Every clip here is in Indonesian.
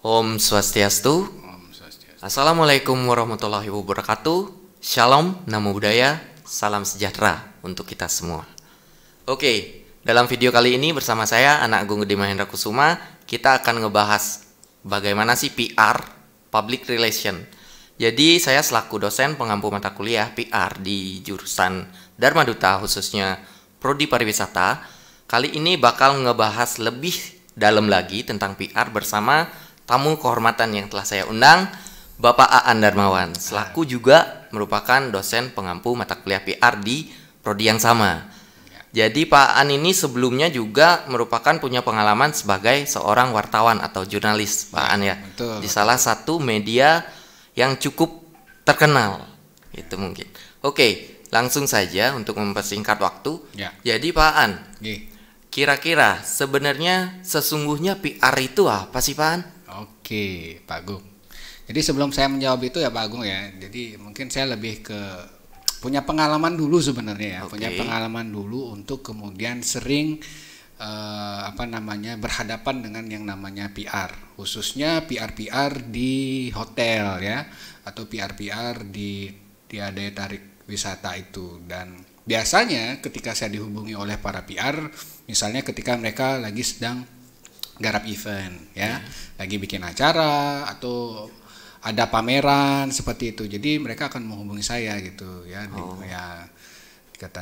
Om Swastiastu. Om Swastiastu. Assalamualaikum warahmatullahi wabarakatuh. Shalom, namo buddhaya, salam sejahtera untuk kita semua. Oke, dalam video kali ini bersama saya Anak Agung Gede Mahendra Kusuma, kita akan ngebahas bagaimana sih PR, Public Relation. Jadi saya selaku dosen pengampu mata kuliah PR di jurusan Dharma Duta, khususnya Prodi Pariwisata, kali ini bakal ngebahas lebih dalam lagi tentang PR bersama tamu kehormatan yang telah saya undang, Bapak Aan Darmawan, selaku juga merupakan dosen pengampu mata kuliah PR di prodi yang sama. Jadi Pak Aan ini sebelumnya juga merupakan punya pengalaman sebagai seorang wartawan atau jurnalis, Pak Aan ya, betul, di salah satu media yang cukup terkenal, itu mungkin. Oke, langsung saja untuk mempersingkat waktu. Ya. Jadi Pak Aan, Oke. kira-kira sebenarnya sesungguhnya PR itu apa sih Pak Aan? Oke, Pak Agung. Jadi sebelum saya menjawab itu ya Pak Agung ya, jadi mungkin saya lebih ke punya pengalaman dulu sebenarnya ya, Oke. punya pengalaman dulu untuk kemudian sering berhadapan dengan yang namanya PR, khususnya PR di hotel ya, atau PR di daya tarik wisata itu. Dan biasanya ketika saya dihubungi oleh para PR, misalnya ketika mereka lagi sedang garap event ya, lagi bikin acara atau ada pameran seperti itu, jadi mereka akan menghubungi saya gitu ya, ya kata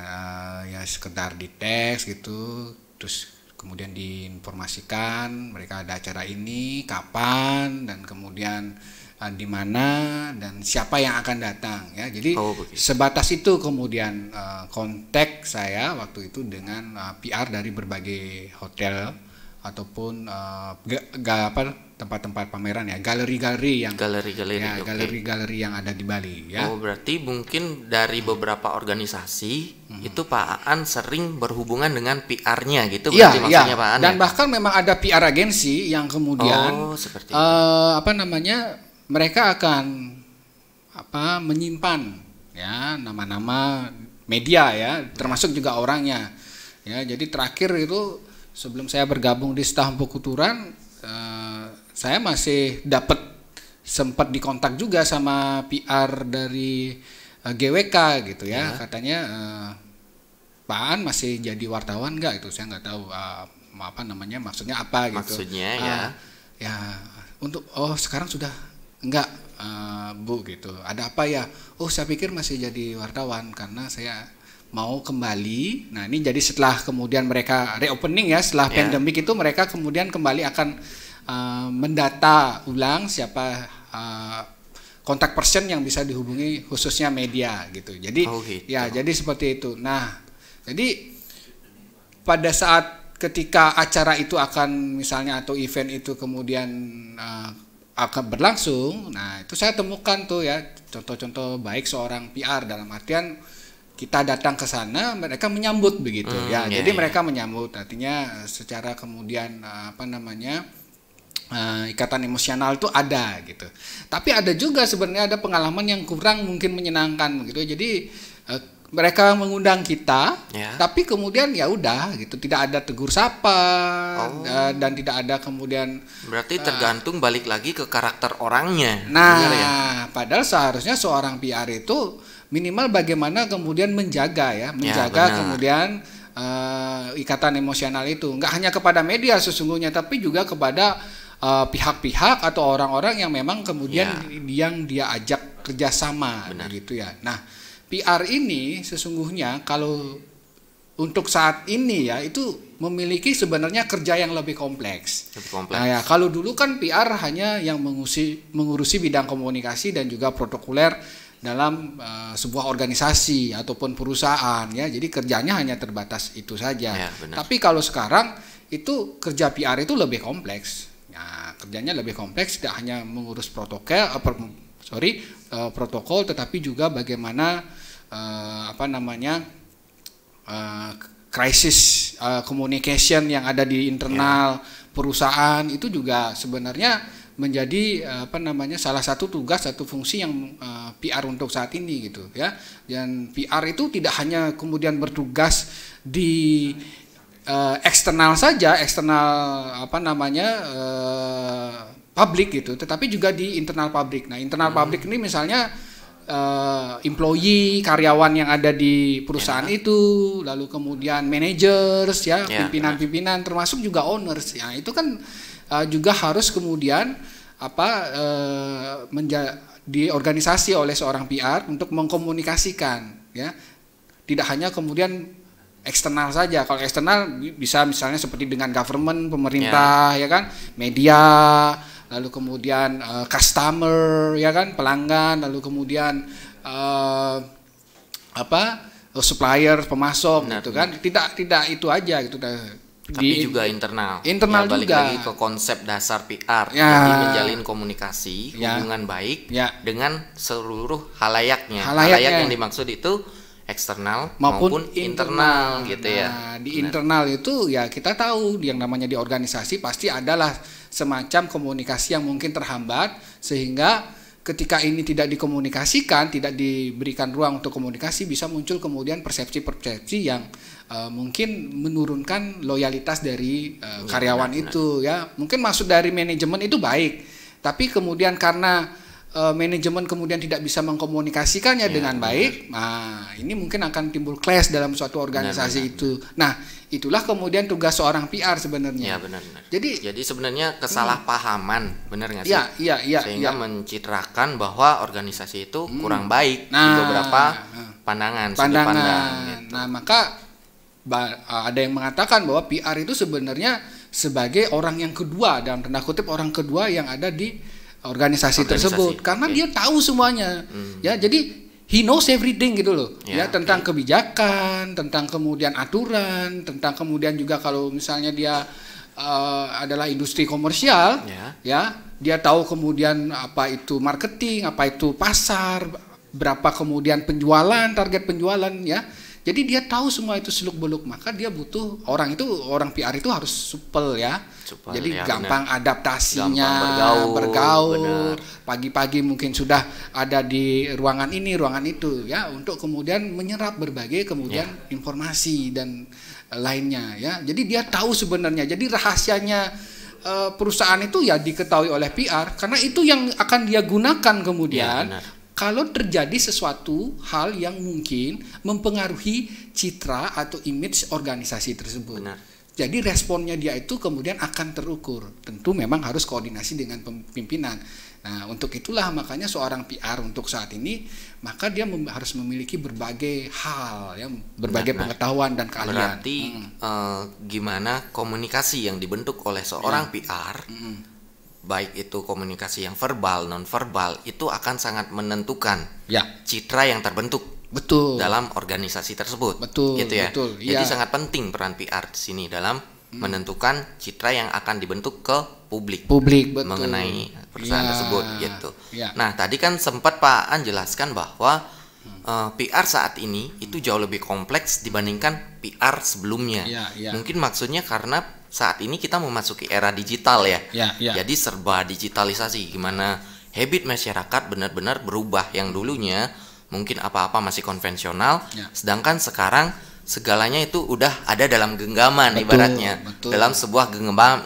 ya sekedar di teks gitu, terus kemudian diinformasikan mereka ada acara ini kapan dan kemudian di mana dan siapa yang akan datang ya. Jadi sebatas itu kemudian kontak saya waktu itu dengan PR dari berbagai hotel ataupun tempat-tempat pameran ya, galeri-galeri yang yang ada di Bali ya. Oh, berarti mungkin dari beberapa organisasi itu Pak Aan sering berhubungan dengan PR-nya gitu berarti maksudnya Pak Aan. Dan ya? bahkan memang ada PR agensi yang kemudian seperti mereka akan menyimpan ya nama-nama media ya, termasuk juga orangnya. Ya, jadi terakhir itu sebelum saya bergabung di Staf Kulturan, saya masih sempat dikontak juga sama PR dari GWK gitu ya. Katanya Pak Aan masih jadi wartawan nggak itu, saya nggak tahu maksudnya apa gitu. Maksudnya ya untuk sekarang sudah enggak Bu gitu. Ada apa ya? Oh, saya pikir masih jadi wartawan karena saya mau kembali. Nah, ini jadi setelah kemudian mereka reopening ya, setelah pandemik itu mereka kemudian kembali akan mendata ulang siapa kontak person yang bisa dihubungi khususnya media gitu. Jadi jadi seperti itu. Nah, jadi pada saat ketika acara itu akan misalnya atau event itu kemudian akan berlangsung, nah itu saya temukan tuh ya contoh-contoh baik seorang PR dalam artian kita datang ke sana, mereka menyambut begitu ya. Jadi mereka menyambut, artinya secara kemudian ikatan emosional itu ada gitu. Tapi ada juga sebenarnya ada pengalaman yang kurang mungkin menyenangkan begitu. Jadi mereka mengundang kita, tapi kemudian ya udah gitu, tidak ada tegur sapa dan tidak ada kemudian. Berarti tergantung balik lagi ke karakter orangnya. Nah, padahal seharusnya seorang PR itu minimal bagaimana kemudian menjaga kemudian ikatan emosional itu nggak hanya kepada media sesungguhnya, tapi juga kepada pihak-pihak atau orang-orang yang memang kemudian yang dia ajak kerjasama gitu ya. Nah, PR ini sesungguhnya kalau untuk saat ini ya itu memiliki sebenarnya kerja yang lebih kompleks. Nah ya, kalau dulu kan PR hanya yang mengurusi bidang komunikasi dan juga protokoler dalam sebuah organisasi ataupun perusahaan ya, jadi kerjanya hanya terbatas itu saja. Tapi kalau sekarang itu kerja PR itu lebih kompleks. Nah, kerjanya lebih kompleks, tidak hanya mengurus protokol, tetapi juga bagaimana crisis communication yang ada di internal perusahaan itu juga sebenarnya menjadi salah satu tugas, satu fungsi yang PR untuk saat ini gitu ya. Dan PR itu tidak hanya kemudian bertugas di eksternal saja, eksternal publik gitu, tetapi juga di internal publik. Nah, internal publik ini misalnya employee, karyawan yang ada di perusahaan itu, lalu kemudian managers ya, pimpinan-pimpinan, termasuk juga owners. Ya, itu kan juga harus kemudian diorganisasi oleh seorang PR untuk mengkomunikasikan ya. Tidak hanya kemudian eksternal saja. Kalau eksternal bisa misalnya seperti dengan government, pemerintah ya kan, media, lalu kemudian customer ya kan, pelanggan, lalu kemudian supplier, pemasok gitu kan. Tidak itu aja gitu. Tapi juga internal ya, balik juga lagi ke konsep dasar PR, jadi menjalin komunikasi, hubungan baik dengan seluruh halayaknya. Halayak yang dimaksud itu eksternal maupun internal gitu ya. Di internal itu ya kita tahu yang namanya di organisasi pasti adalah semacam komunikasi yang mungkin terhambat, sehingga ketika ini tidak dikomunikasikan, tidak diberikan ruang untuk komunikasi, bisa muncul kemudian persepsi-persepsi yang mungkin menurunkan loyalitas dari karyawan itu ya. Mungkin maksud dari manajemen itu baik, tapi kemudian karena manajemen kemudian tidak bisa mengkomunikasikannya dengan baik, nah ini mungkin akan timbul clash dalam suatu organisasi itu. Nah, itulah kemudian tugas seorang PR sebenarnya. Ya, benar. Jadi sebenarnya kesalahpahaman, benar nggak sih? Iya. Sehingga mencitrakan bahwa organisasi itu kurang baik di beberapa pandangan. Sudut pandang, gitu. Nah, maka ada yang mengatakan bahwa PR itu sebenarnya sebagai orang yang kedua, dalam tanda kutip orang kedua yang ada di organisasi tersebut, karena dia tahu semuanya. Ya, jadi he knows everything gitu loh. Ya, tentang kebijakan, tentang kemudian aturan, tentang kemudian juga kalau misalnya dia adalah industri komersial, ya, dia tahu kemudian apa itu marketing, apa itu pasar, berapa kemudian penjualan, target penjualan ya. Jadi dia tahu semua itu seluk-beluk, maka dia butuh orang PR itu harus supel ya. Jadi gampang adaptasinya, gampang bergaul. Pagi-pagi mungkin sudah ada di ruangan ini, ruangan itu ya, untuk kemudian menyerap berbagai kemudian informasi dan lainnya ya. Jadi dia tahu sebenarnya. Jadi rahasianya perusahaan itu ya diketahui oleh PR, karena itu yang akan dia gunakan kemudian. Kalau terjadi sesuatu hal yang mungkin mempengaruhi citra atau image organisasi tersebut. Jadi responnya dia itu kemudian akan terukur. Tentu memang harus koordinasi dengan pimpinan. Nah, untuk itulah makanya seorang PR untuk saat ini, maka dia harus memiliki berbagai hal, ya, berbagai pengetahuan dan keahlian. Berarti gimana komunikasi yang dibentuk oleh seorang PR, baik itu komunikasi yang verbal, non verbal, itu akan sangat menentukan citra yang terbentuk dalam organisasi tersebut. Gitu ya. Jadi sangat penting peran PR di sini dalam menentukan citra yang akan dibentuk ke publik mengenai perusahaan tersebut gitu. Nah, tadi kan sempat Pak An jelaskan bahwa PR saat ini itu jauh lebih kompleks dibandingkan PR sebelumnya. Mungkin maksudnya karena saat ini kita memasuki era digital ya. Jadi serba digitalisasi, gimana habit masyarakat benar-benar berubah. Yang dulunya mungkin apa-apa masih konvensional, sedangkan sekarang segalanya itu udah ada dalam genggaman, ibaratnya dalam sebuah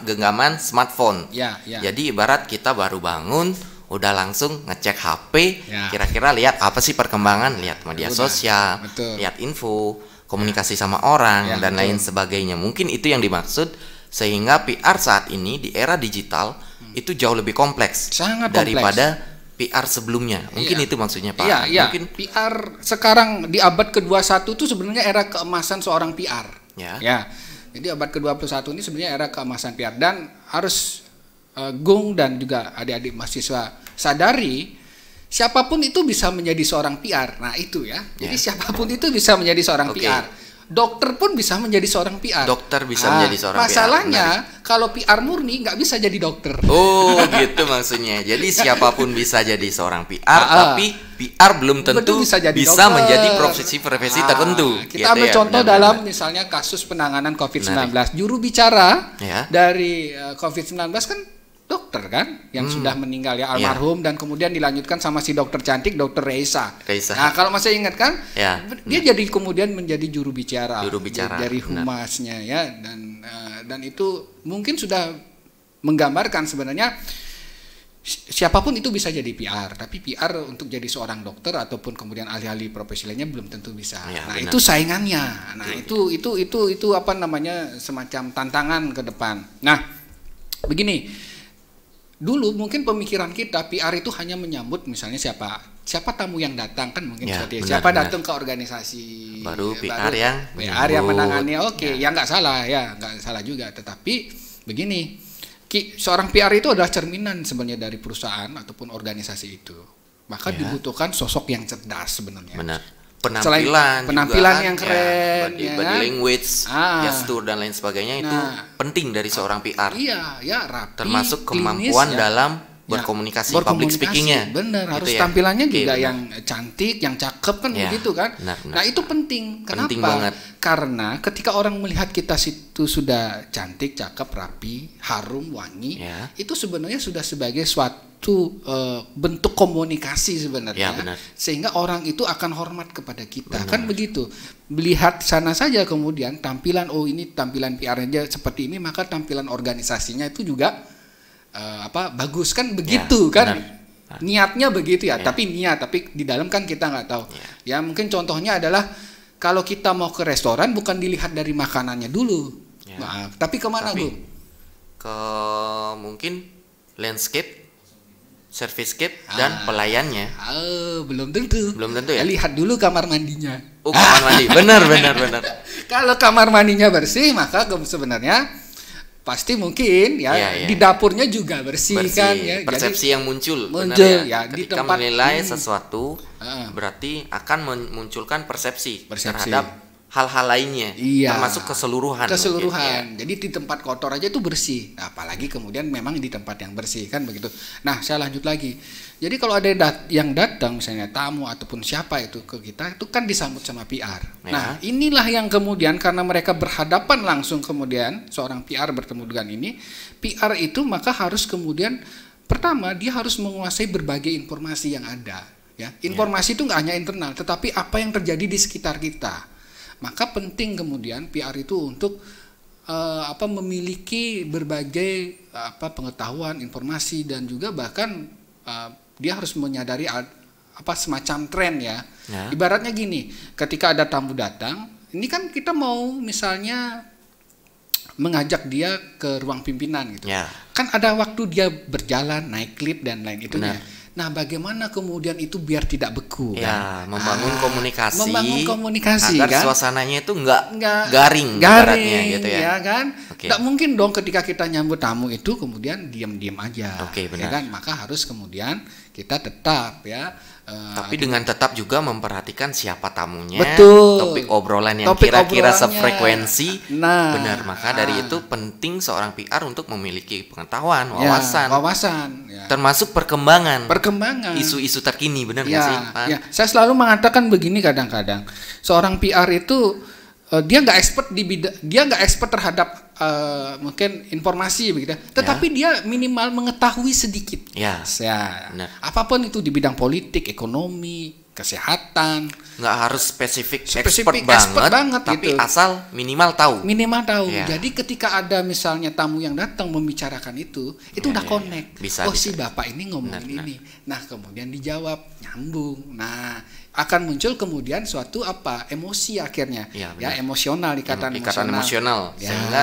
genggaman smartphone. Jadi ibarat kita baru bangun udah langsung ngecek HP, kira-kira lihat apa sih perkembangan, lihat media sosial, lihat info, komunikasi sama orang dan lain sebagainya. Mungkin itu yang dimaksud, sehingga PR saat ini di era digital itu jauh lebih kompleks daripada PR sebelumnya. Mungkin itu maksudnya Pak. Mungkin PR sekarang di abad ke-21 itu sebenarnya era keemasan seorang PR. Jadi abad ke-21 ini sebenarnya era keemasan PR, dan harus Gung dan juga adik-adik mahasiswa sadari, siapapun itu bisa menjadi seorang PR. Nah, itu ya. Jadi siapapun itu bisa menjadi seorang PR. Dokter pun bisa menjadi seorang PR. Dokter bisa menjadi seorang masalahnya, PR. Kalau PR murni nggak bisa jadi dokter. Oh, gitu maksudnya. Jadi siapapun bisa jadi seorang PR, tapi PR belum tentu bisa menjadi profesi tertentu. Kita ambil contoh dalam misalnya kasus penanganan COVID-19. Juru bicara dari COVID-19 kan dokter kan, yang sudah meninggal ya, almarhum, dan kemudian dilanjutkan sama si dokter cantik, dokter Reisa. Nah, kalau masih ingat kan, dia jadi kemudian menjadi juru bicara dari humasnya ya, dan itu mungkin sudah menggambarkan sebenarnya siapapun itu bisa jadi PR, tapi PR untuk jadi seorang dokter ataupun kemudian ahli-ahli profesi lainnya belum tentu bisa. Ya, nah benar. itu saingannya. Nah itu apa namanya, semacam tantangan ke depan. Nah begini, dulu mungkin pemikiran kita PR itu hanya menyambut misalnya siapa tamu yang datang, kan mungkin Ya, seperti itu. benar, Siapa benar. datang ke organisasi, Baru PR yang menangani. menyambut. Oke, ya nggak salah, ya nggak salah juga. Tetapi begini, seorang PR itu adalah cerminan sebenarnya dari perusahaan ataupun organisasi itu. Maka Ya. dibutuhkan sosok yang cerdas sebenarnya. Benar. Selain Penampilan penampilan juga yang kan, keren, body, ya body kan? language, gestur dan lain sebagainya itu Nah. penting dari seorang PR. Iya, ya rapi. Termasuk klinis, kemampuan ya. dalam Ya, berkomunikasi, public speakingnya. Bener, Gitu harus ya. tampilannya Oke, juga benar. yang cantik, yang cakep kan Ya, begitu kan. benar. Nah itu penting. Kenapa? Penting banget. Karena ketika orang melihat kita situ sudah cantik, cakep, rapi, harum, wangi, Ya. itu sebenarnya sudah sebagai suatu bentuk komunikasi sebenarnya. Ya, benar. Sehingga orang itu akan hormat kepada kita. Benar. Kan begitu. Melihat sana saja kemudian tampilan, oh ini tampilan PR-nya seperti ini, maka tampilan organisasinya itu juga bagus kan begitu Ya, kan. benar. Niatnya begitu ya, Ya. tapi di dalam kan kita nggak tahu. Ya. Ya mungkin contohnya adalah kalau kita mau ke restoran bukan dilihat dari makanannya dulu. Ya. Maaf, tapi kemana Tapi Bung? ke mungkin landscape, servicescape dan pelayannya. Belum tentu. Belum tentu ya? Lihat dulu kamar mandinya. Oh, kamar mandi. Benar. Kalau kamar mandinya bersih, maka sebenarnya pasti mungkin ya, Iya. di dapurnya juga bersih, kan ya. Persepsi yang muncul, benar muncul, ya. ya, di Ketika tempat- menilai sesuatu, Ah. berarti akan memunculkan persepsi Persepsi. terhadap hal-hal lainnya, Iya. termasuk keseluruhan. Keseluruhan. mungkin, Jadi di tempat kotor aja itu bersih. Apalagi kemudian memang di tempat yang bersih kan begitu. Nah, saya lanjut lagi. Jadi kalau ada yang datang misalnya tamu ataupun siapa itu ke kita, itu kan disambut sama PR. Ya. Nah, inilah yang kemudian karena mereka berhadapan langsung, kemudian seorang PR bertemu dengan ini, PR itu maka harus kemudian pertama dia harus menguasai berbagai informasi yang ada, ya. Informasi itu nggak hanya internal, tetapi apa yang terjadi di sekitar kita. Maka penting kemudian PR itu untuk memiliki berbagai pengetahuan, informasi, dan juga bahkan dia harus menyadari semacam tren ya. Ya. Ibaratnya gini, ketika ada tamu datang, ini kan kita mau misalnya mengajak dia ke ruang pimpinan gitu. Ya. Kan ada waktu dia berjalan, naik lift dan lain itunya. Benar. Nah, bagaimana kemudian itu biar tidak beku? Ya, kan? membangun komunikasi. Membangun komunikasi agar kan? suasananya itu nggak garing garing, ibaratnya gitu ya. ya kan? Oke. Nggak mungkin dong ketika kita nyambut tamu itu kemudian diam-diam aja. Oke, ya benar. kan? Maka harus kemudian kita tetap ya. Tapi dengan tetap juga memperhatikan siapa tamunya, Betul. topik obrolan yang Topik kira-kira obrolannya. sefrekuensi. Nah, Benar, maka dari itu penting seorang PR untuk memiliki pengetahuan, ya, wawasan, ya. termasuk perkembangan isu-isu terkini, benar nggak sih, Pak? ya. Saya selalu mengatakan begini kadang-kadang, seorang PR itu dia nggak expert terhadap mungkin informasi begitu, tetapi dia minimal mengetahui sedikit. Ya, benar. Apapun itu di bidang politik, ekonomi, kesehatan, Nggak harus spesifik Spesifik expert banget, gitu. tapi asal minimal tahu. Ya. Jadi ketika ada misalnya tamu yang datang membicarakan itu udah connect. Bisa, si bisa. bapak ini ngomongin Benar, ini. Nah, kemudian dijawab, nyambung. Nah, akan muncul kemudian suatu emosi akhirnya. Ya, Ya, benar. emosional, ikatan emosional. Ya. Sehingga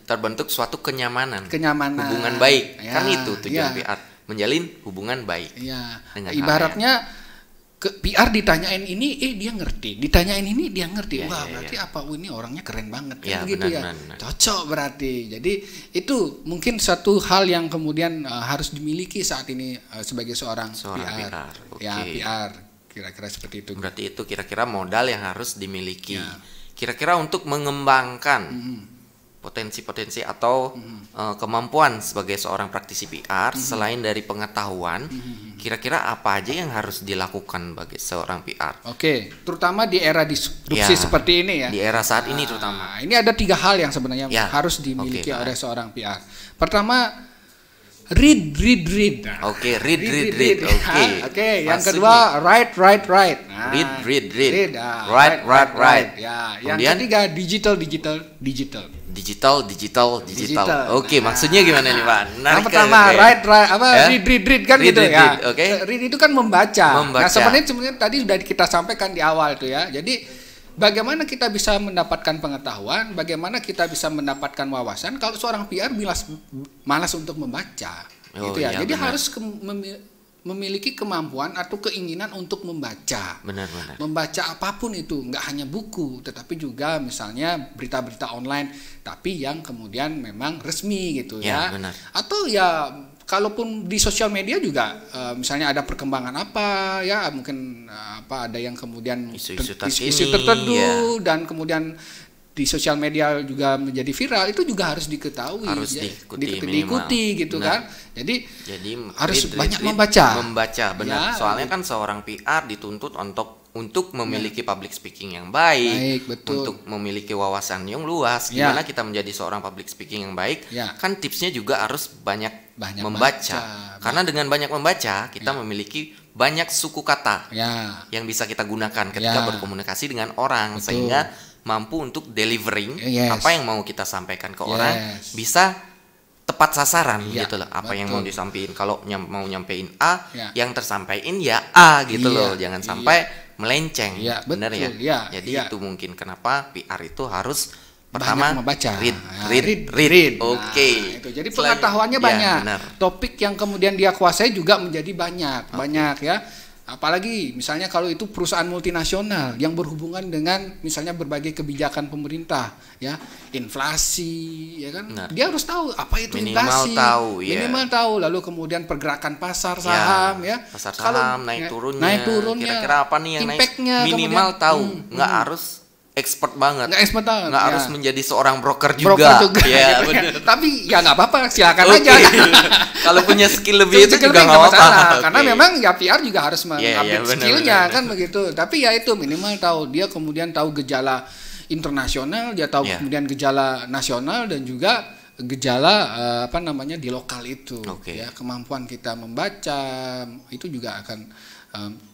terbentuk suatu kenyamanan. Kenyamanan. Hubungan baik. Ya, Kan itu tujuan ya. PR, menjalin hubungan baik. Iya. Dengan Ibaratnya PR ditanyain ini, dia ngerti. Ditanyain ini, dia ngerti. Ya, Wah, ya, berarti ini orangnya keren banget. Ya, Kan begitu benar, ya. benar. Cocok berarti. Jadi itu mungkin satu hal yang kemudian harus dimiliki saat ini sebagai seorang PR. Oke. Ya, PR. Kira-kira seperti itu. Berarti itu kira-kira modal yang harus dimiliki. Ya. Kira-kira untuk mengembangkan potensi-potensi atau kemampuan sebagai seorang praktisi PR selain dari pengetahuan, kira-kira apa aja yang harus dilakukan bagi seorang PR? Oke, terutama di era disrupsi Ya, seperti ini ya. Di era saat ini terutama. Ini ada 3 hal yang sebenarnya Ya, harus dimiliki oke, oleh seorang PR. Pertama, read. Nah, Oke, read. Oke. Oke, yang Masuk kedua write. Nah, Read. Nah, Write. Ya, Kemudian? yang ketiga digital. Digital. Digital. Oke, Nah. maksudnya gimana nih, Pak? Yang pertama write Ya? read kan Read, gitu read, ya. read, oke. Read itu kan membaca. Membaca. Nah, sebenarnya tadi sudah kita sampaikan di awal tuh ya. Jadi bagaimana kita bisa mendapatkan pengetahuan, bagaimana kita bisa mendapatkan wawasan kalau seorang PR malas untuk membaca. Oh, Gitu ya. iya, Jadi benar. harus memiliki kemampuan atau keinginan untuk membaca. Benar. Membaca apapun itu, nggak hanya buku, tetapi juga misalnya berita-berita online, tapi yang kemudian memang resmi gitu Ya, ya. benar. Atau ya kalaupun di sosial media juga misalnya ada perkembangan apa ya, mungkin ada yang kemudian Isu-isu isu terkini, tertentu ya. dan kemudian di sosial media juga menjadi viral, itu juga harus diketahui, Harus ya. diikuti minimal. diikuti gitu Benar. kan. Jadi harus read, banyak read. membaca. Membaca, benar. Ya, Soalnya kan seorang PR dituntut untuk memiliki public speaking yang baik, betul. untuk memiliki wawasan yang luas. Ya. Gimana kita menjadi seorang public speaking yang baik? Ya. Kan tipsnya juga harus banyak Banyak membaca. baca. Karena dengan banyak membaca, kita memiliki banyak suku kata Ya. yang bisa kita gunakan ketika Ya. berkomunikasi dengan orang, Betul. sehingga mampu untuk delivering Yes. apa yang mau kita sampaikan ke orang Yes. bisa tepat sasaran Ya, gitu loh. Apa yang betul. mau disampaikan, kalau mau nyampein A, Ya. yang tersampaikan ya A gitu Iya, loh. Jangan sampai melenceng. Iya, Benar ya? betul. Iya, Jadi iya. itu mungkin kenapa PR itu harus pertama banyak membaca. read. Read. Oke. Nah, itu. Jadi pengetahuannya Ya, banyak. benar. Topik yang kemudian dia kuasai juga menjadi banyak ya. Apalagi misalnya kalau itu perusahaan multinasional yang berhubungan dengan misalnya berbagai kebijakan pemerintah, ya, inflasi, ya kan. Benar. Dia harus tahu apa itu Minimal inflasi. tahu, ya. Minimal tahu. Lalu kemudian pergerakan pasar saham, ya. Pasar Kalau, saham ya, naik turunnya. Kira-kira apa nih yang naik? impact-nya Minimal kemudian. tahu, nggak harus expert banget. Nggak expert banget, Nggak ya. harus menjadi seorang broker Broker juga. Ya, gitu ya. benar. Tapi ya nggak apa-apa, silakan Oke. aja. Kalau punya skill lebih itu Skill juga lebih nggak nggak apa-apa. masalah. Oke. Karena memang ya PR juga harus Iya, mengupdate benar, skillnya benar. kan begitu. Tapi ya itu minimal tahu, dia kemudian tahu gejala internasional, dia tahu Iya. kemudian gejala nasional dan juga gejala di lokal itu. Oke. Ya, kemampuan kita membaca itu juga akan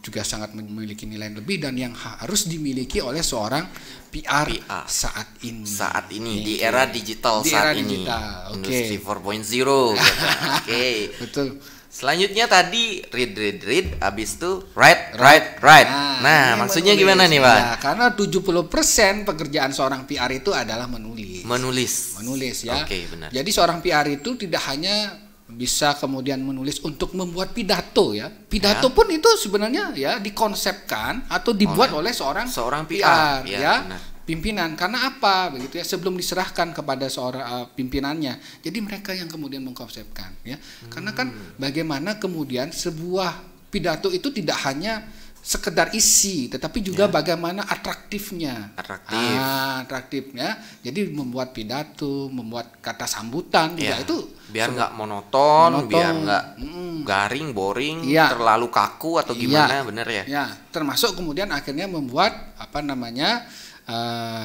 juga sangat memiliki nilai lebih dan yang harus dimiliki oleh seorang PR. saat ini. Saat ini di era digital Di saat era ini. digital, oke. Industri 4.0 gitu. Oke. Betul. Selanjutnya tadi read, habis itu write. Nah, ini maksudnya menulis. gimana nih, Pak? Ya, karena 70% pekerjaan seorang PR itu adalah menulis. Menulis ya. Oke, benar. Jadi seorang PR itu tidak hanya bisa kemudian menulis untuk membuat pidato ya. Pidato pun itu sebenarnya ya dikonsepkan atau dibuat oleh seorang PR, ya. ya, benar. Pimpinan. Karena apa begitu ya, sebelum diserahkan kepada seorang pimpinannya. Jadi mereka yang kemudian mengkonsepkan ya. Karena kan bagaimana kemudian sebuah pidato itu tidak hanya sekedar isi, tetapi juga bagaimana atraktifnya. Atraktifnya. Jadi membuat pidato, membuat kata sambutan juga itu biar nggak monoton, biar nggak garing, boring, Iya. terlalu kaku atau gimana, bener ya? Ya, termasuk kemudian akhirnya membuat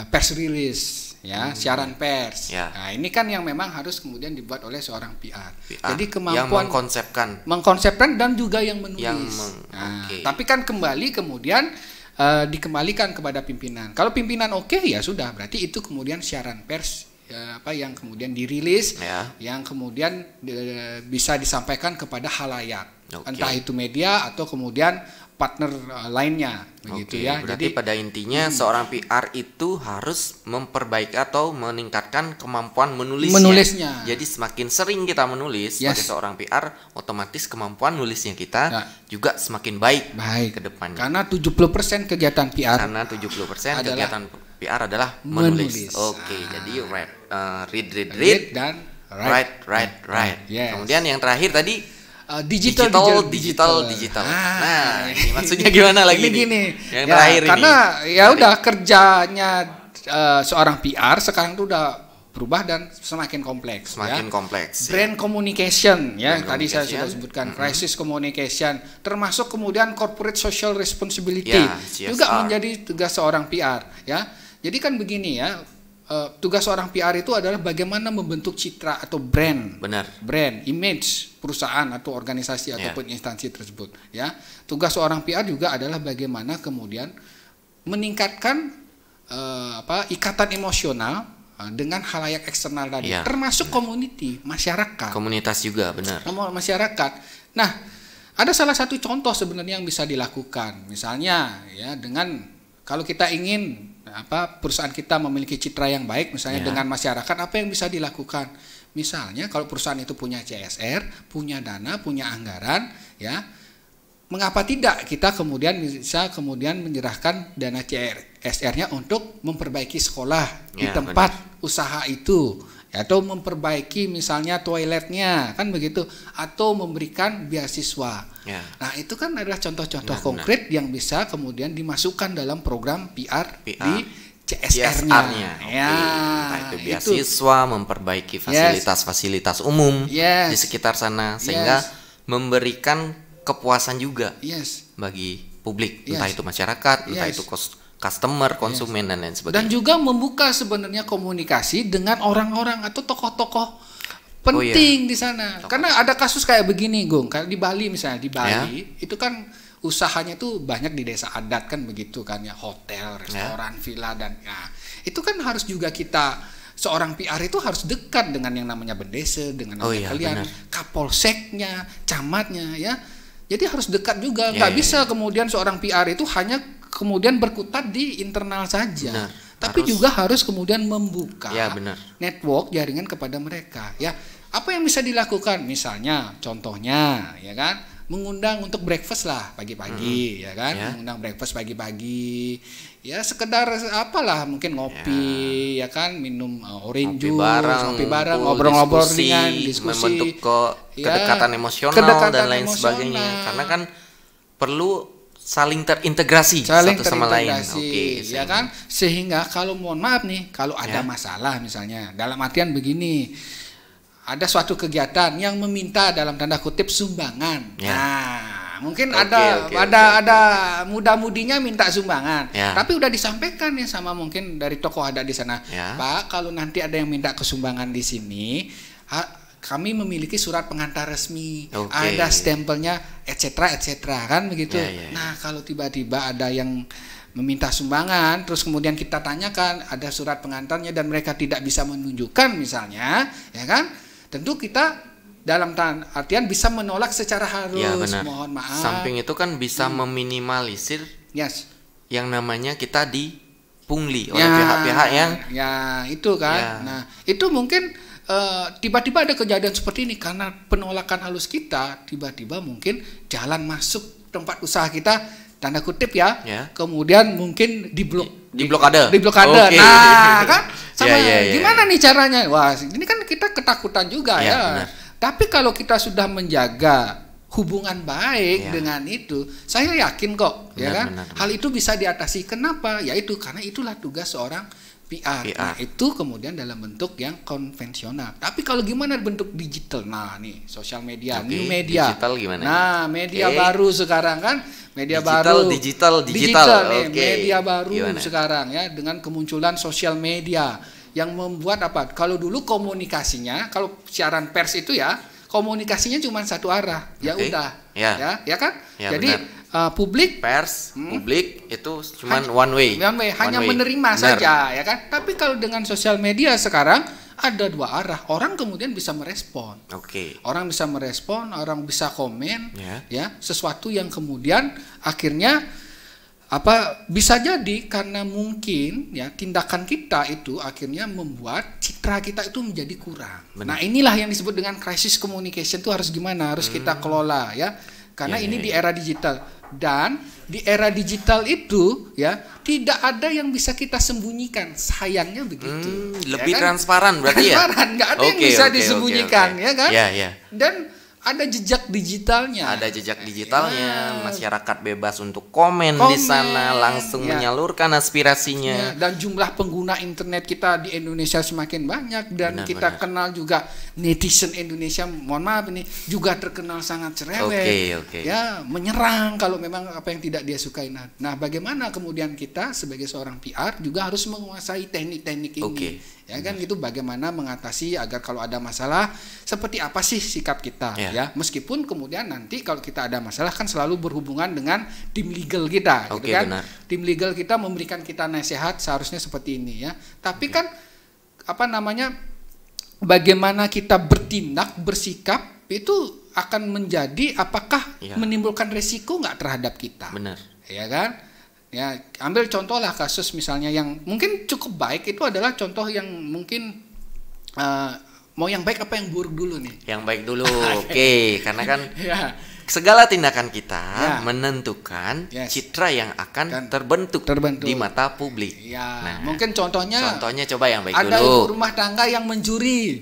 press release, ya, siaran pers. Ya. Nah, ini kan yang memang harus kemudian dibuat oleh seorang PR. Jadi yang kemampuan mengkonsepkan dan juga yang menulis. Oke. Tapi kan kembali kemudian dikembalikan kepada pimpinan. Kalau pimpinan oke, ya sudah, berarti itu kemudian siaran pers yang kemudian dirilis, yang kemudian bisa disampaikan kepada halayak, entah itu media atau kemudian partner lainnya, begitu ya. Berarti pada intinya seorang PR itu harus memperbaiki atau meningkatkan kemampuan menulisnya. Jadi semakin sering kita menulis sebagai seorang PR, otomatis kemampuan nulisnya kita juga semakin baik ke depannya. Karena 70% kegiatan PR. Karena 70% kegiatan PR adalah menulis. Oke, jadi read dan write. Yes. Kemudian yang terakhir tadi digital. Nah, ini maksudnya gimana lagi ini gini. Yang terakhir karena ini. Ya udah kerjanya seorang PR sekarang tuh udah berubah dan semakin kompleks. Kompleks. Brand communication ya, tadi saya sudah sebutkan crisis communication, termasuk kemudian corporate social responsibility juga menjadi tugas seorang PR ya. Jadi kan begini ya. tugas seorang PR itu adalah bagaimana membentuk citra atau brand, image perusahaan atau organisasi ataupun instansi tersebut. Ya, tugas seorang PR juga adalah bagaimana kemudian meningkatkan ikatan emosional dengan halayak eksternal tadi, termasuk community, masyarakat. Komunitas juga, benar. Masyarakat. Nah, ada salah satu contoh sebenarnya yang bisa dilakukan, misalnya ya dengan kalau kita ingin perusahaan kita memiliki citra yang baik misalnya dengan masyarakat, apa yang bisa dilakukan? Misalnya kalau perusahaan itu punya CSR, punya dana, punya anggaran, ya, mengapa tidak kita kemudian bisa menyerahkan dana CSR-nya untuk memperbaiki sekolah di tempat usaha itu, atau memperbaiki misalnya toiletnya, kan begitu, atau memberikan beasiswa. Nah, itu kan adalah contoh-contoh konkret yang bisa kemudian dimasukkan dalam program PR di CSR-nya. Entah itu beasiswa, memperbaiki fasilitas-fasilitas umum di sekitar sana, sehingga memberikan kepuasan juga bagi publik, entah itu masyarakat, entah itu customer, konsumen, dan lain sebagainya. Dan juga membuka sebenarnya komunikasi dengan orang-orang atau tokoh-tokoh penting di sana. Karena ada kasus kayak begini, Gung. Kayak di Bali misalnya, di Bali itu kan usahanya tuh banyak di desa adat kan begitu kan ya, hotel, restoran, villa, dan itu kan harus juga kita seorang PR itu harus dekat dengan yang namanya bendese, dengan kalian, kapolseknya, camatnya, ya. Jadi harus dekat juga. Nggak bisa kemudian seorang PR itu hanya kemudian berkutat di internal saja, tapi juga harus kemudian membuka network jaringan kepada mereka. Ya, apa yang bisa dilakukan? Misalnya, contohnya, ya kan, mengundang untuk breakfast lah pagi-pagi, ya kan, mengundang breakfast pagi-pagi, ya sekedar apalah, mungkin ngopi, ya kan, minum orange juice, ngopi bareng, ngobrol-ngobrol ringan, diskusi, membentuk kedekatan emosional dan lain sebagainya. Karena kan perlu saling terintegrasi satu sama lain, ya kan, sehingga kalau mohon maaf nih, kalau ada masalah misalnya, dalam artian begini, ada suatu kegiatan yang meminta dalam tanda kutip sumbangan, nah mungkin ada muda-mudinya minta sumbangan, tapi udah disampaikan ya sama mungkin dari tokoh adat di sana, Pak, kalau nanti ada yang minta kesumbangan di sini, kami memiliki surat pengantar resmi, ada stempelnya, etc., kan begitu. Nah, kalau tiba-tiba ada yang meminta sumbangan, terus kemudian kita tanyakan, ada surat pengantarnya dan mereka tidak bisa menunjukkan misalnya, ya kan? Tentu kita dalam artian bisa menolak secara halus, mohon maaf. Samping itu kan bisa meminimalisir yang namanya kita dipungli oleh pihak-pihak yang itu kan. Nah, itu mungkin tiba-tiba ada kejadian seperti ini karena penolakan halus kita, tiba-tiba mungkin jalan masuk tempat usaha kita, tanda kutip kemudian mungkin diblokade. Nah, kan sama gimana nih caranya? Wah, ini kan kita ketakutan juga ya. Tapi kalau kita sudah menjaga hubungan baik dengan itu, saya yakin kok, hal itu bisa diatasi. Kenapa? Yaitu karena itulah tugas seorang PR. Nah, itu kemudian dalam bentuk yang konvensional. Tapi kalau gimana bentuk digital? Nah, nih sosial media, new media. Digital gimana? Nah, media baru sekarang kan, digital nih, media baru sekarang ya, dengan kemunculan sosial media yang membuat apa? Kalau dulu komunikasinya, kalau siaran pers itu ya, komunikasinya cuma satu arah. Ya udah. Ya kan? Jadi publik itu cuma one way, hanya menerima saja, ya kan. Tapi kalau dengan sosial media sekarang ada dua arah, orang kemudian bisa merespon, orang bisa merespon, orang bisa komen, ya sesuatu yang kemudian akhirnya bisa jadi karena mungkin ya tindakan kita itu akhirnya membuat citra kita itu menjadi kurang. Nah, inilah yang disebut dengan crisis communication, itu harus gimana, harus kita kelola ya, karena ini di era digital. Dan di era digital itu ya tidak ada yang bisa kita sembunyikan, sayangnya begitu. Lebih transparan berarti ya. Nggak ada yang bisa disembunyikan, ya kan. Dan ada jejak digitalnya. Ada jejak digitalnya, masyarakat bebas untuk komen di sana, langsung menyalurkan aspirasinya. Dan jumlah pengguna internet kita di Indonesia semakin banyak, dan kita kenal juga netizen Indonesia, mohon maaf ini juga terkenal sangat cerewet. Ya, menyerang kalau memang apa yang tidak dia sukai. Nah, bagaimana kemudian kita sebagai seorang PR juga harus menguasai teknik-teknik ini. Ya kan, itu bagaimana mengatasi agar kalau ada masalah seperti apa sih sikap kita, ya, meskipun kemudian nanti kalau kita ada masalah kan selalu berhubungan dengan tim legal kita, gitu kan. Benar. Tim legal kita memberikan kita nasihat seharusnya seperti ini, ya. Tapi kan apa namanya, bagaimana kita bertindak, bersikap itu akan menjadi apakah menimbulkan resiko nggak terhadap kita. Benar. Ya kan. Ya, ambil contoh lah kasus misalnya yang mungkin cukup baik, itu adalah contoh yang mungkin mau yang baik apa yang buruk dulu nih? Yang baik dulu, karena kan segala tindakan kita menentukan citra yang akan terbentuk di mata publik. Ya, nah, mungkin contohnya coba yang baik ada dulu. Ada ibu rumah tangga yang mencuri.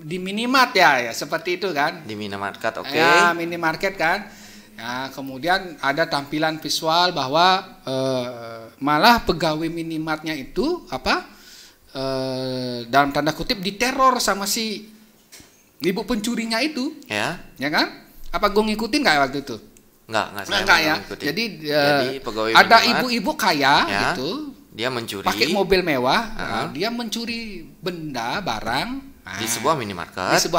Di minimarket ya, seperti itu kan? Di minimarket, Ya, minimarket kan. Ya, kemudian ada tampilan visual bahwa malah pegawai minimarketnya itu dalam tanda kutip diteror sama si ibu pencurinya itu, ya kan? Apa gue ngikutin nggak waktu itu? Enggak ya. Jadi ada ibu-ibu kaya gitu, dia mencuri, pakai mobil mewah, dia mencuri benda barang di sebuah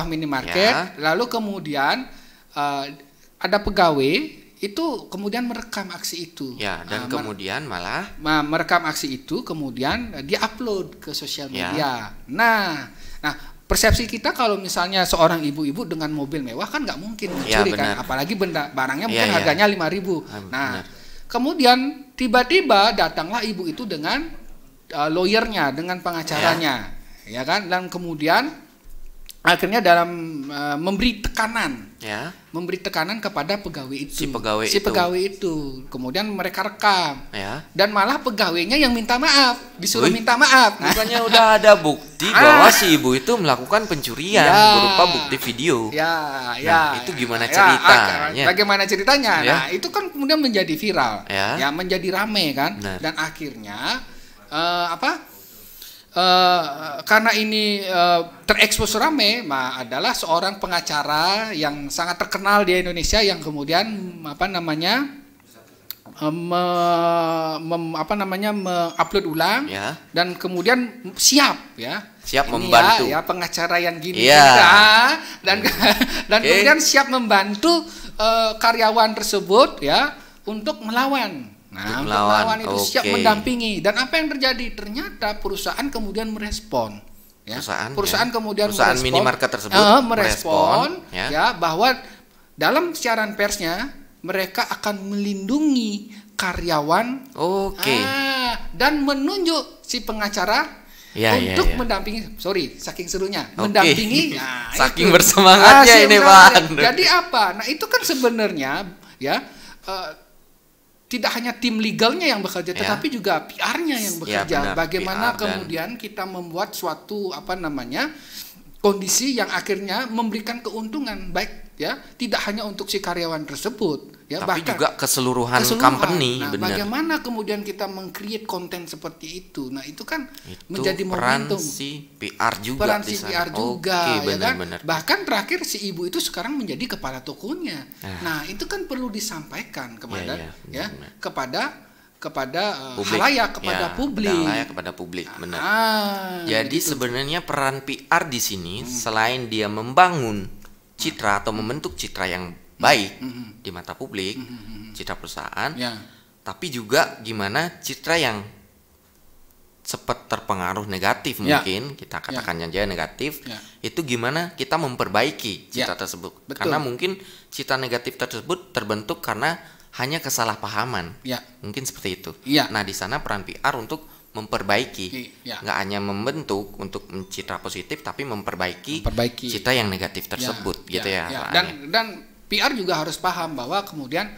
minimarket. Lalu kemudian ada pegawai itu kemudian merekam aksi itu. Ya, dan kemudian malah merekam aksi itu, kemudian dia upload ke sosial media. Nah, persepsi kita kalau misalnya seorang ibu-ibu dengan mobil mewah kan nggak mungkin mencuri kan, apalagi barangnya mungkin harganya 5.000. Nah, kemudian tiba-tiba datanglah ibu itu dengan lawyernya, dengan pengacaranya, ya kan, dan kemudian akhirnya dalam memberi tekanan kepada pegawai itu, si pegawai itu kemudian mereka rekam, dan malah pegawainya yang minta maaf, disuruh minta maaf. Bukannya udah ada bukti bahwa si ibu itu melakukan pencurian berupa bukti video. Itu gimana ceritanya? Bagaimana ceritanya? Nah, itu kan kemudian menjadi viral, menjadi rame kan, dan akhirnya karena ini terekspos rame, adalah seorang pengacara yang sangat terkenal di Indonesia yang kemudian mengupload ulang, dan kemudian siap membantu pengacara yang gini, dan kemudian siap membantu karyawan tersebut untuk melawan. Nah, untuk melawan itu siap mendampingi, dan apa yang terjadi? Ternyata perusahaan kemudian merespon, perusahaan minimarket tersebut merespon bahwa dalam siaran persnya mereka akan melindungi karyawan, dan menunjuk si pengacara untuk mendampingi. Saking serunya mendampingi, saking bersemangatnya ini, Pak. Jadi apa? Nah, itu kan sebenarnya tidak hanya tim legalnya yang bekerja, tetapi juga PR-nya yang bekerja. Bagaimana kemudian kita membuat suatu kondisi yang akhirnya memberikan keuntungan baik, tidak hanya untuk si karyawan tersebut, tapi bahkan juga keseluruhan company. Nah, bagaimana kemudian kita meng-create konten seperti itu? Nah, itu kan menjadi momentum. Si PR juga. Peran si PR juga, benar. Bahkan terakhir si ibu itu sekarang menjadi kepala tokonya. Nah, itu kan perlu disampaikan kepada halayak, kepada publik, benar. Jadi sebenarnya peran PR di sini selain dia membangun citra atau membentuk citra yang baik di mata publik, citra perusahaan, tapi juga gimana citra yang sempat terpengaruh negatif, mungkin kita katakan aja negatif, itu gimana kita memperbaiki citra tersebut. Betul. Karena mungkin citra negatif tersebut terbentuk karena hanya kesalahpahaman, mungkin seperti itu. Nah, di sana peran PR untuk memperbaiki, nggak hanya membentuk untuk citra positif, tapi memperbaiki citra yang negatif tersebut, Dan PR juga harus paham bahwa kemudian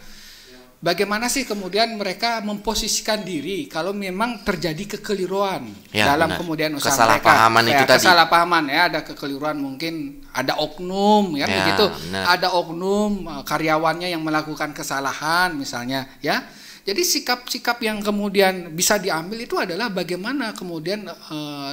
bagaimana sih kemudian mereka memposisikan diri kalau memang terjadi kekeliruan Ya, dalam benar. kemudian usaha Kesalahpahaman mereka. itu tadi. Kesalahpahaman ya, ada kekeliruan, mungkin ada oknum ya, Ya, begitu. benar. Ada oknum karyawannya yang melakukan kesalahan misalnya ya. Jadi sikap-sikap yang kemudian bisa diambil itu adalah bagaimana kemudian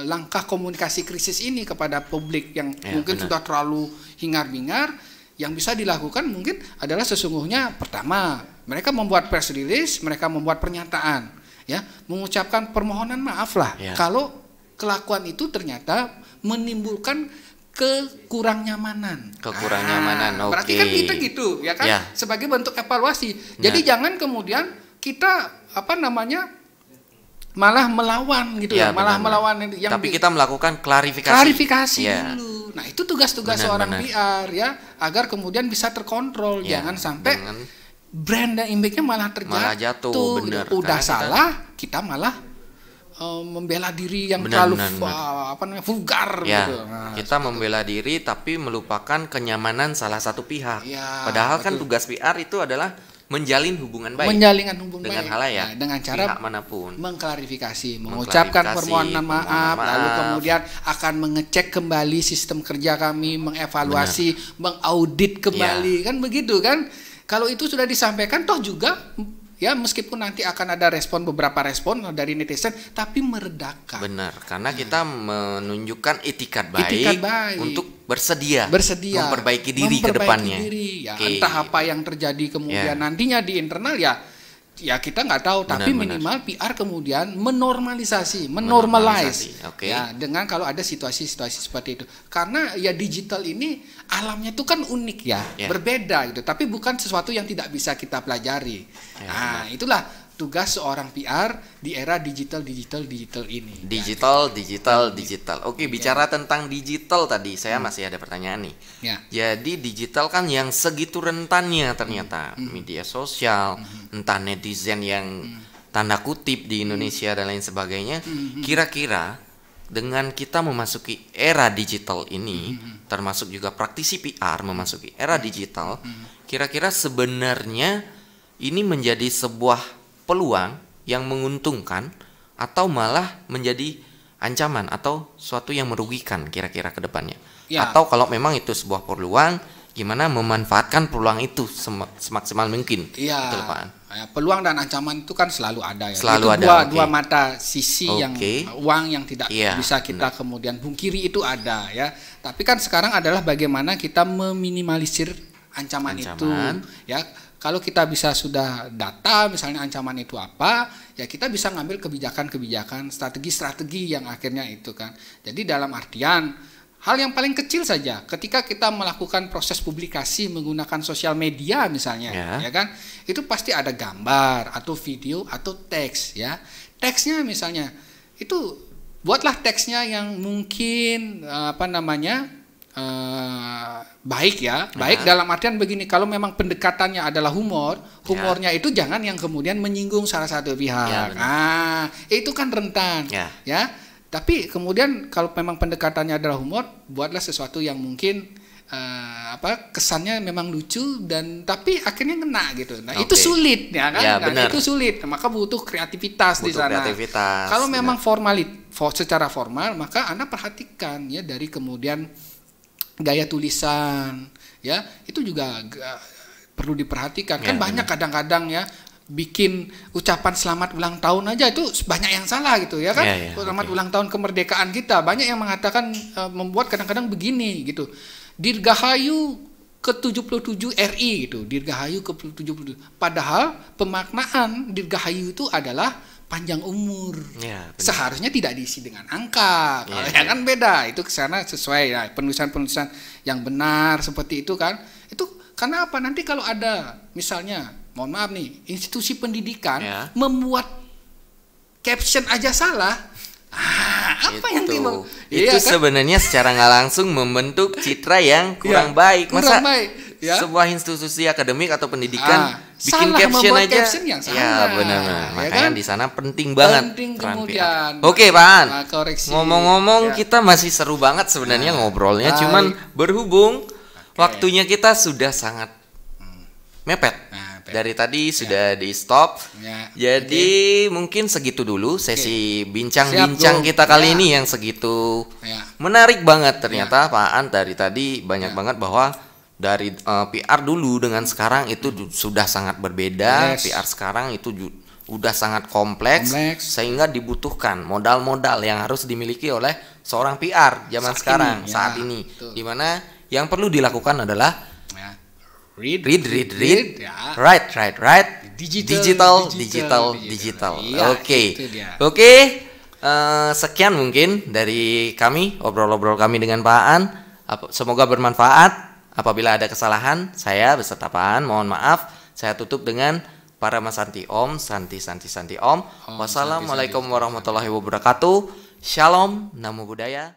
langkah komunikasi krisis ini kepada publik yang Ya, mungkin benar. sudah terlalu hingar-bingar. Yang bisa dilakukan mungkin adalah sesungguhnya pertama, mereka membuat press release, mereka membuat pernyataan, ya, mengucapkan permohonan maaf lah Ya. kalau kelakuan itu ternyata menimbulkan kekurangnyamanan. Oke. Berarti kan kita gitu, ya kan? Ya. Sebagai bentuk evaluasi. Jadi jangan kemudian kita malah melawan gitu Ya, ya, malah benar. melawan yang Tapi kita melakukan klarifikasi. klarifikasi Ya. dulu. Nah, itu tugas-tugas Benar, seorang benar. PR ya, agar kemudian bisa terkontrol. Ya, Jangan sampai dengan- brand dan image-nya malah terjatuh. Malah jatuh, benar. Udah Karena salah, kita malah membela diri yang Benar, terlalu benar. vulgar Ya, gitu. Nah, kita membela diri tapi melupakan kenyamanan salah satu pihak. Ya, Padahal kan betul. tugas PR itu adalah menjalin hubungan baik menjalinkan hubungan dengan baik. halayak, Nah, dengan cara pihak manapun. mengklarifikasi, mengucapkan permohonan maaf, lalu kemudian akan mengecek kembali sistem kerja kami, mengevaluasi, mengaudit kembali, kan begitu kan? Kalau itu sudah disampaikan, toh juga ya meskipun nanti akan ada beberapa respon dari netizen, tapi meredakan. Benar, karena kita menunjukkan itikat baik, Itikat baik. untuk bersedia memperbaiki diri ke memperbaiki depannya. diri. Ya, Oke. entah apa yang terjadi kemudian nantinya di internal ya kita nggak tahu, tapi Benar. minimal PR kemudian menormalize Oke. ya, dengan kalau ada situasi-situasi seperti itu, karena ya digital ini alamnya itu kan unik ya, berbeda gitu, tapi bukan sesuatu yang tidak bisa kita pelajari. Nah, itulah tugas seorang PR di era digital ini. Digital. Oke, bicara tentang digital tadi, saya masih ada pertanyaan nih. Ya. Jadi digital kan yang segitu rentannya ternyata media sosial, entah netizen yang tanda kutip di Indonesia dan lain sebagainya. Kira-kira dengan kita memasuki era digital ini, termasuk juga praktisi PR memasuki era digital, kira-kira sebenarnya ini menjadi sebuah peluang yang menguntungkan atau malah menjadi ancaman atau suatu yang merugikan kira-kira ke depannya. Ya. Atau kalau memang itu sebuah peluang, gimana memanfaatkan peluang itu semaksimal mungkin. Iya. Betul, Pak. Ya, peluang dan ancaman itu kan selalu ada ya. Selalu itu ada, dua oke. mata sisi yang uang yang tidak Iya, bisa kita kemudian pungkiri itu ada ya. Tapi kan sekarang adalah bagaimana kita meminimalisir ancaman itu ya. Kalau kita bisa sudah data misalnya ancaman itu apa, ya kita bisa ngambil kebijakan-kebijakan, strategi-strategi yang akhirnya itu kan. Jadi dalam artian hal yang paling kecil saja, ketika kita melakukan proses publikasi menggunakan sosial media misalnya, ya kan, itu pasti ada gambar atau video atau teks ya. Teksnya misalnya itu buatlah teksnya yang mungkin baik ya, baik dalam artian begini, kalau memang pendekatannya adalah humornya itu jangan yang kemudian menyinggung salah satu pihak. Itu kan rentan ya. Tapi kemudian kalau memang pendekatannya adalah humor, buatlah sesuatu yang mungkin kesannya memang lucu dan tapi akhirnya kena gitu. Nah, itu sulit ya kan? Itu sulit. Maka butuh kreativitas di sana. Kalau memang secara formal, maka Anda perhatikan ya dari kemudian gaya tulisan ya, itu juga perlu diperhatikan. Kan banyak kadang-kadang ya bikin ucapan selamat ulang tahun aja itu banyak yang salah gitu ya kan. Selamat ulang tahun kemerdekaan kita, banyak yang mengatakan membuat kadang-kadang begini gitu. Dirgahayu ke-77 RI gitu, Dirgahayu ke-77. Padahal pemaknaan Dirgahayu itu adalah panjang umur. Seharusnya tidak diisi dengan angka. Ya kan beda. Itu kesana sesuai ya, penulisan-penulisan yang benar seperti itu kan. Itu karena apa? Nanti kalau ada misalnya, mohon maaf nih, institusi pendidikan membuat caption aja salah. Apa yang timbul? Itu kan? Sebenarnya secara nggak langsung membentuk citra yang kurang baik. Masa sebuah institusi akademik atau pendidikan bikin caption aja yang salah. Ya benar. Makanya kan? Di sana penting banget. Kemudian. Oke, Pak An. Ngomong-ngomong kita masih seru banget sebenarnya ngobrolnya, cuman berhubung waktunya kita sudah sangat mepet. dari tadi sudah di stop. Ya, Jadi mungkin segitu dulu sesi bincang-bincang Siap, Bro. kita kali Ya. ini yang segitu Ya. menarik banget ternyata Pak An dari tadi banyak banget bahwa dari PR dulu dengan sekarang itu sudah sangat berbeda. Yes. PR sekarang itu udah sangat kompleks, sehingga dibutuhkan modal-modal yang harus dimiliki oleh seorang PR zaman sekarang saat ini. Dimana yang perlu dilakukan adalah Ya. read, Ya. write, digital. Iya, Oke. itu dia. Oke. Sekian mungkin dari kami, obrol-obrol kami dengan Pak An. Semoga bermanfaat. Apabila ada kesalahan, saya beserta Pak An mohon maaf. Saya tutup dengan Parama Santi Om, Santi Om. Wassalamualaikum warahmatullahi wabarakatuh. Shalom, Namo Buddhaya.